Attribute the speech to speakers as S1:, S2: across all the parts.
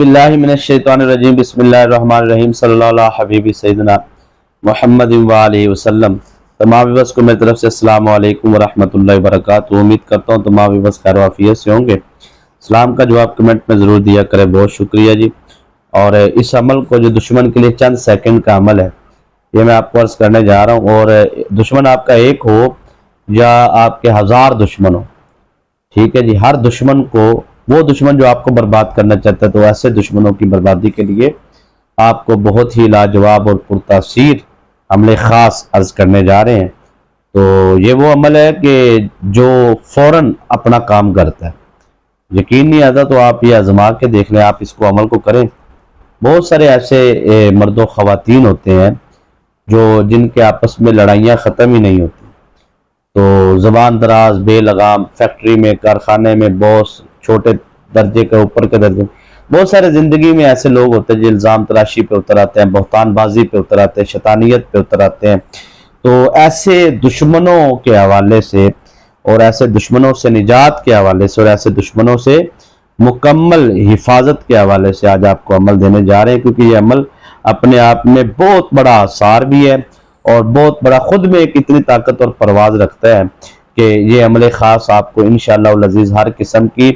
S1: बिस्मिल्लाहिमिनश्शैतानिर्रजीम बिस्मिल्लाहिर्रहमानिर्रहीम सल्लल्लाहु अलैहि हबीबी सैयदना मुहम्मद व आलिहि वसल्लम। तमाम व्यूअर्स को मेरी तरफ से अस्सलाम वालेकुम व रहमतुल्लाहि व बरकातुहू। उम्मीद करता हूँ तमाम व्यूअर्स खैर व आफियत से होंगे। सलाम का जवाब कमेंट में ज़रूर दिया करें, बहुत शुक्रिया जी। और इस अमल को जो दुश्मन के लिए चंद सेकंड का अमल है, ये मैं आपको अर्ज़ करने जा रहा हूँ। और दुश्मन आपका एक हो या आपके हज़ार दुश्मन हो, ठीक है जी, हर दुश्मन को, वो दुश्मन जो आपको बर्बाद करना चाहता है, तो ऐसे दुश्मनों की बर्बादी के लिए आपको बहुत ही लाजवाब और पुरतासीर हमले ख़ास अर्ज करने जा रहे हैं। तो ये वो अमल है कि जो फौरन अपना काम करता है। यकीन नहीं आता तो आप ये आजमा के देख लें, आप इसको अमल को करें। बहुत सारे ऐसे मर्दों ख़वातीन होते हैं जो जिनके आपस में लड़ाइयाँ ख़त्म ही नहीं होती। तो ज़बान दराज, बेलगाम, फैक्ट्री में, कारखाने में बॉस, छोटे दर्जे के, ऊपर के दर्जे, बहुत सारे ज़िंदगी में ऐसे लोग होते हैं जो इल्ज़ाम तराशी पे उतर आते हैं, बहतानबाजी पे उतर आते हैं, शैतानियत पे उतर आते हैं। तो ऐसे दुश्मनों के हवाले से और ऐसे दुश्मनों से निजात के हवाले से और ऐसे दुश्मनों से मुकम्मल हिफाजत के हवाले से आज आपको अमल देने जा रहे हैं, क्योंकि ये अमल अपने आप में बहुत बड़ा आसार भी है और बहुत बड़ा खुद में एक इतनी ताकत और परवाज रखता है कि ये अमल ख़ास आपको इंशाअल्लाह अज़ीज़ हर किस्म की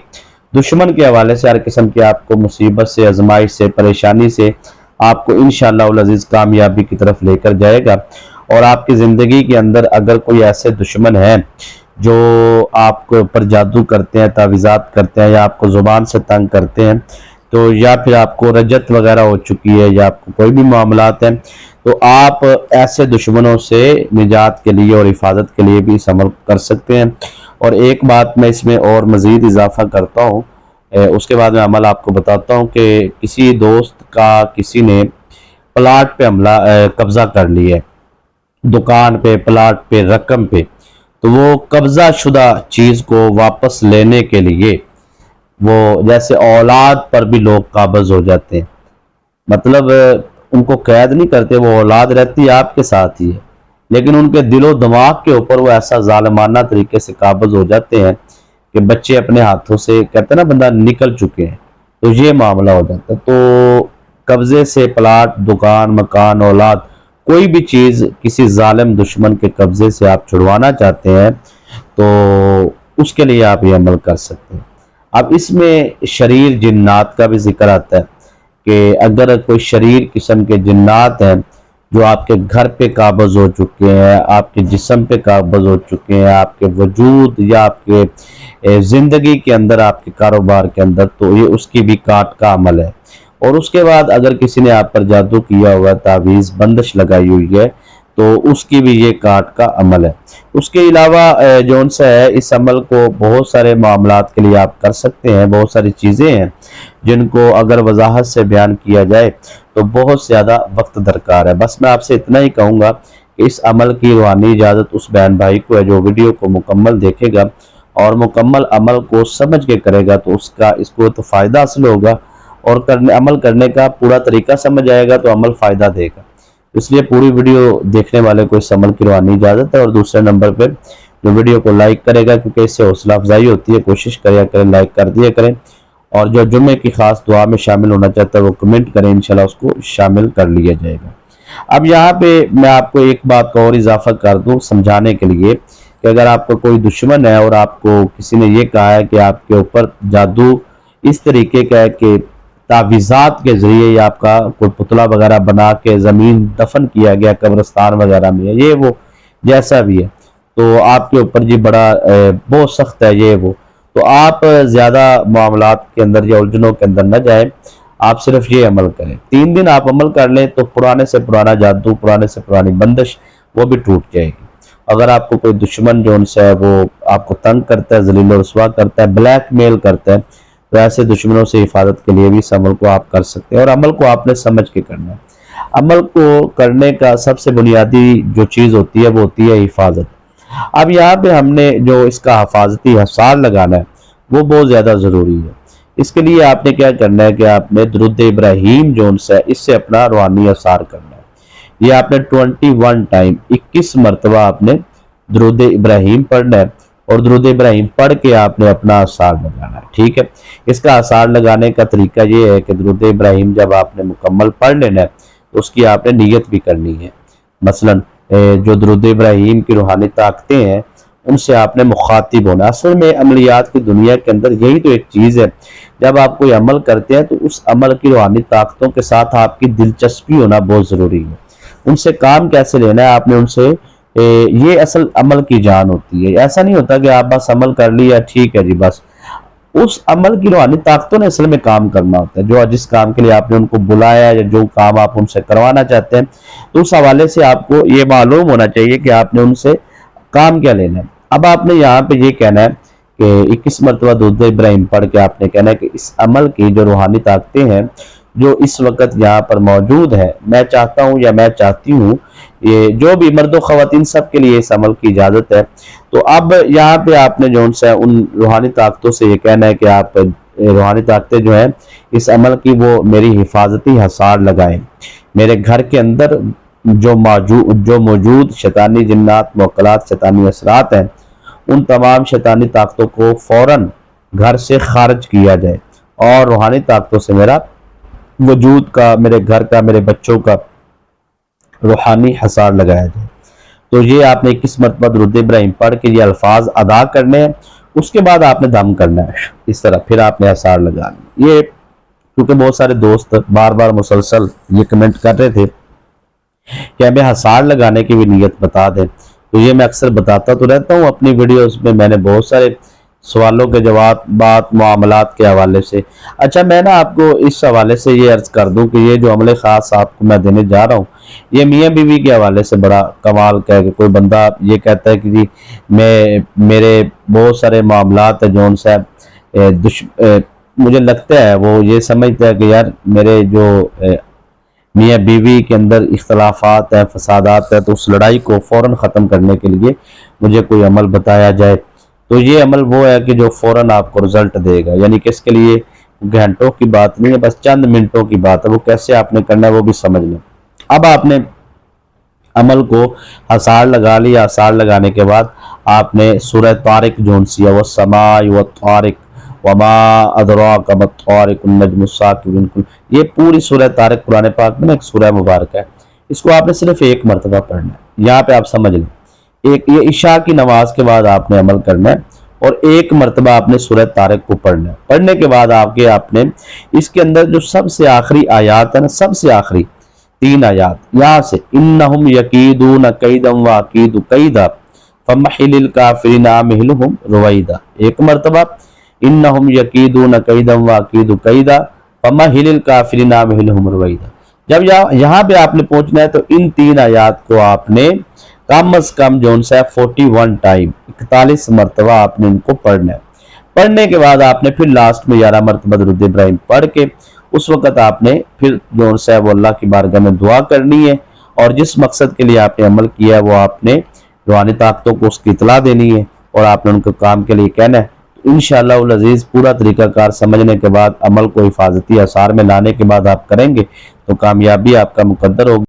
S1: दुश्मन के हवाले से, हर किस्म की आपको मुसीबत से, आजमाइश से, परेशानी से आपको इंशाअल्लाह अज़ीज़ कामयाबी की तरफ लेकर जाएगा। और आपकी ज़िंदगी के अंदर अगर कोई ऐसे दुश्मन हैं जो आपके ऊपर जादू करते हैं, तावीज़ात करते हैं, या आपको ज़ुबान से तंग करते हैं, तो या फिर आपको रजत वगैरह हो चुकी है, या आपको कोई भी मामलात हैं, तो आप ऐसे दुश्मनों से निजात के लिए और हिफाजत के लिए भी इस अमल कर सकते हैं। और एक बात मैं इसमें और मज़ीद इजाफ़ा करता हूँ, उसके बाद मैं अमल आपको बताता हूँ कि किसी दोस्त का किसी ने प्लाट पे हमला कब्ज़ा कर लिया है, दुकान पे, प्लाट पे, रकम पे, तो वो कब्ज़ा शुदा चीज़ को वापस लेने के लिए वो जैसे औलाद पर भी लोग काबज़ हो जाते हैं, मतलब उनको कैद नहीं करते, वो औलाद रहती है आपके साथ ही है, लेकिन उनके दिलो दिमाग के ऊपर वो ऐसा जालिमाना तरीके से काबज़ हो जाते हैं कि बच्चे अपने हाथों से, कहते हैं ना, बंदा निकल चुके हैं, तो ये मामला हो जाता है। तो कब्ज़े से प्लाट, दुकान, मकान, औलाद, कोई भी चीज़ किसी जालिम दुश्मन के कब्ज़े से आप छुड़वाना चाहते हैं तो उसके लिए आप ये अमल कर सकते हैं। अब इसमें शरीर जिन्नात का भी जिक्र आता है कि अगर कोई शरीर किस्म के जिन्नात हैं जो आपके घर पे काबज़ हो चुके हैं, आपके जिस्म पे काबज़ हो चुके हैं, आपके वजूद या आपके ज़िंदगी के अंदर, आपके कारोबार के अंदर, तो ये उसकी भी काट का अमल है। और उसके बाद अगर किसी ने आप पर जादू किया हुआ, तावीज़, बंदिश लगाई हुई है, तो उसकी भी ये काट का अमल है। उसके अलावा जौन सा है, इस अमल को बहुत सारे मामलात के लिए आप कर सकते हैं। बहुत सारी चीज़ें हैं जिनको अगर वजाहत से बयान किया जाए तो बहुत ज़्यादा वक्त दरकार है। बस मैं आपसे इतना ही कहूँगा कि इस अमल की रूहानी इजाज़त उस बहन भाई को है जो वीडियो को मुकम्मल देखेगा और मुकम्मल अमल को समझ के करेगा, तो इसको तो फ़ायदा हासिल होगा, और अमल करने का पूरा तरीका समझ आएगा तो अमल फ़ायदा देगा। इसलिए पूरी वीडियो देखने वाले को इस अमल की रूहानी इजाज़त है। और दूसरे नंबर पर जो वीडियो को लाइक करेगा, क्योंकि इससे हौसला अफजाई होती है, कोशिश करें लाइक कर दिया करें। और जो जुम्मे की ख़ास दुआ में शामिल होना चाहता है वो कमेंट करें, इंशाल्लाह उसको शामिल कर लिया जाएगा। अब यहाँ पे मैं आपको एक बात का और इजाफा कर दूँ समझाने के लिए कि अगर आपका कोई दुश्मन है और आपको किसी ने ये कहा है कि आपके ऊपर जादू इस तरीके का है कि तावीज़ात के ज़रिए या आपका कोई पुतला वगैरह बना के ज़मीन दफन किया गया कब्रिस्तान वगैरह में, ये वो जैसा भी है, तो आपके ऊपर जी बड़ा बहुत सख्त है ये वो, तो आप ज़्यादा मामलात के अंदर या उलझनों के अंदर न जाएं। आप सिर्फ ये अमल करें, 3 दिन आप अमल कर लें तो पुराने से पुराना जादू, पुराने से पुरानी बंदिश वो भी टूट जाएगी। अगर आपको कोई दुश्मन जो उनसे है वो आपको तंग करता है, जलील और रुसवा करता है, ब्लैक मेल करता है, तो ऐसे दुश्मनों से हिफाजत के लिए भी इस अमल को आप कर सकते हैं। और अमल को आपने समझ के करना है। अमल को करने का सबसे बुनियादी जो चीज़ होती है वो होती है हिफाजत। अब यहाँ पे हमने जो इसका हिफाजती हसार लगाना है वो बहुत ज़्यादा ज़रूरी है। इसके लिए आपने क्या करना है कि आपने दुरूद इब्राहीम जोन से इससे अपना रूहानी हसार करना है। ये आपने 21 टाइम 21 मरतबा आपने दुरूद इब्राहीम पढ़ना है اور درود ابراہیم پڑھ کے آپ نے اپنا آثار لگانا ہے، ٹھیک ہے۔ اس کا آثار لگانے کا طریقہ یہ ہے کہ درود ابراہیم جب آپ نے مکمل پڑھ لینا ہے تو اس کی آپ نے نیت بھی کرنی ہے۔ مثلا جو درود ابراہیم کی روحانی طاقتیں ہیں ان سے آپ نے مخاطب ہونا۔ اصل میں عملیات کی دنیا کے اندر یہی تو ایک چیز ہے، جب آپ کوئی عمل کرتے ہیں تو اس عمل کی روحانی طاقتوں کے ساتھ آپ کی دلچسپی ہونا بہت ضروری ہے۔ ان سے کام کیسے لینا ہے آپ نے ان سے، یہ اصل عمل کی جان ہوتی ہے۔ ایسا نہیں ہوتا کہ آپ بس عمل کر لیا ٹھیک ہے جی، بس اس عمل کی روحانی طاقتوں نے اصل میں کام کرنا ہوتا ہے۔ جو جس کام کے لیے آپ نے ان کو بلایا یا جو کام آپ ان سے کروانا چاہتے ہیں تو اس حوالے سے آپ کو یہ معلوم ہونا چاہیے کہ آپ نے ان سے کام کیا لینا ہے۔ اب آپ نے یہاں پہ یہ کہنا ہے کہ 21 مرتبہ درود ابراہیم پڑھ کے آپ نے کہنا ہے کہ اس عمل کی جو روحانی طاقتیں ہیں جو اس وقت یہاں پر موجود ہے، میں چاہتا ہوں یا میں چاہتی ہوں، یہ جو بھی مرد و خواتین سب کے لیے اس عمل کی اجازت ہے۔ تو اب یہاں پہ آپ نے جو ان روحانی طاقتوں سے یہ کہنا ہے کہ آپ روحانی طاقتیں جو ہیں اس عمل کی وہ میری حفاظتی حصار لگائیں، میرے گھر کے اندر جو موجود شیطانی جنات موکلات شیطانی اثرات ہیں ان تمام شیطانی طاقتوں کو فوراً گھر سے خارج کیا جائے اور روحانی طاقتوں سے میرا وجود کا، میرے گھر کا، میرے بچوں کا روحانی حصار لگایا جائے۔ تو یہ آپ نے 21 مرتبہ درود ابراہیم پڑھ کے یہ الفاظ ادا کرنے ہیں، اس کے بعد آپ نے دم کرنا ہے اس طرح، پھر آپ نے حصار لگانا۔ یہ کیونکہ بہت سارے دوست بار بار مسلسل یہ کمنٹ کر رہے تھے کہ ہمیں حصار لگانے کی بھی نیت بتا دیں، تو یہ میں اکثر بتاتا تو رہتا ہوں اپنی ویڈیوز میں نے بہت سارے سوالوں کے جواب بات معاملات کے حوالے سے۔ اچھا میں نا آپ کو اس حوالے سے یہ عرض کر دوں کہ یہ جو عمل خاص آپ کو میں دینے جا رہا ہوں یہ میاں بیوی کے حوالے سے بڑا کمال کا ہے کہ کوئی بندہ یہ کہتا ہے کہ جی میرے بہت سارے معاملات ہیں جو ان سے مجھے لگتا ہے وہ یہ سمجھتا ہے کہ یار میرے جو میاں بیوی کے اندر اختلافات ہیں فسادات ہیں تو اس لڑائی کو فوراً ختم کرنے کے لیے مجھے کوئی عمل بتایا جائے۔ تو یہ عمل وہ ہے کہ جو فوراً آپ کو رزلٹ دے گا، یعنی کہ اس کے لیے گھنٹوں کی بات نہیں ہے، بس چند منٹوں کی بات ہے، وہ کیسے آپ نے کرنا ہے وہ بھی سمجھ لیں۔ اب آپ نے عمل کو حصار لگا لیا، حصار لگانے کے بعد آپ نے سورہ طارق جون سی ہے والسماء والطارق وما ادراک ما الطارق النجم الثاقب، یہ پوری سورہ طارق قرآن پاک میں ایک سورہ مبارک ہے، اس کو آپ نے صرف ایک مرتبہ پڑھنا ہے۔ یہاں پہ آپ سمجھ لیں یہ عشاء کی نماز کے بعد آپ نے عمل کرنا ہے اور ایک مرتبہ آپ نے سورہ طارق کو پڑھنا ہے۔ پڑھنے کے بعد آپ نے اس کے اندر جو سب سے آخری آیات ہے نا، سب سے آخری 3 آیات یہاں سے انہم یکیدون کیدا واکید کیدا فمحل الکافرین امہلہم رویدا، ایک مرتبہ انہم یکیدون کیدا واکید کیدا فمحل الکافرین امہلہم رویدا۔ جب یہاں پہ آپ نے پہنچنا ہے تو ان 3 آیات کو آپ نے کم از کم جو ہے 41 ٹائم 41 مرتبہ آپ نے ان کو پڑھنا ہے۔ پڑھنے کے بعد آپ نے پھر لاسٹ میں 11 مرتبہ درود ابراہیم پڑھ کے اس وقت آپ نے پھر جو ہے وہ اللہ کی بارگاہ میں دعا کرنی ہے، اور جس مقصد کے لیے آپ نے عمل کیا ہے وہ آپ نے روحانی طاقتوں کو اس کی اطلاع دینی ہے اور آپ نے ان کو کام کے لیے کہنا ہے۔ انشاءاللہ العزیز پورا طریقہ کار سمجھنے کے بعد عمل کو حفاظتی آثار میں لانے کے بعد آپ کریں گے تو کامیابی آپ کا مقدر ہوگی۔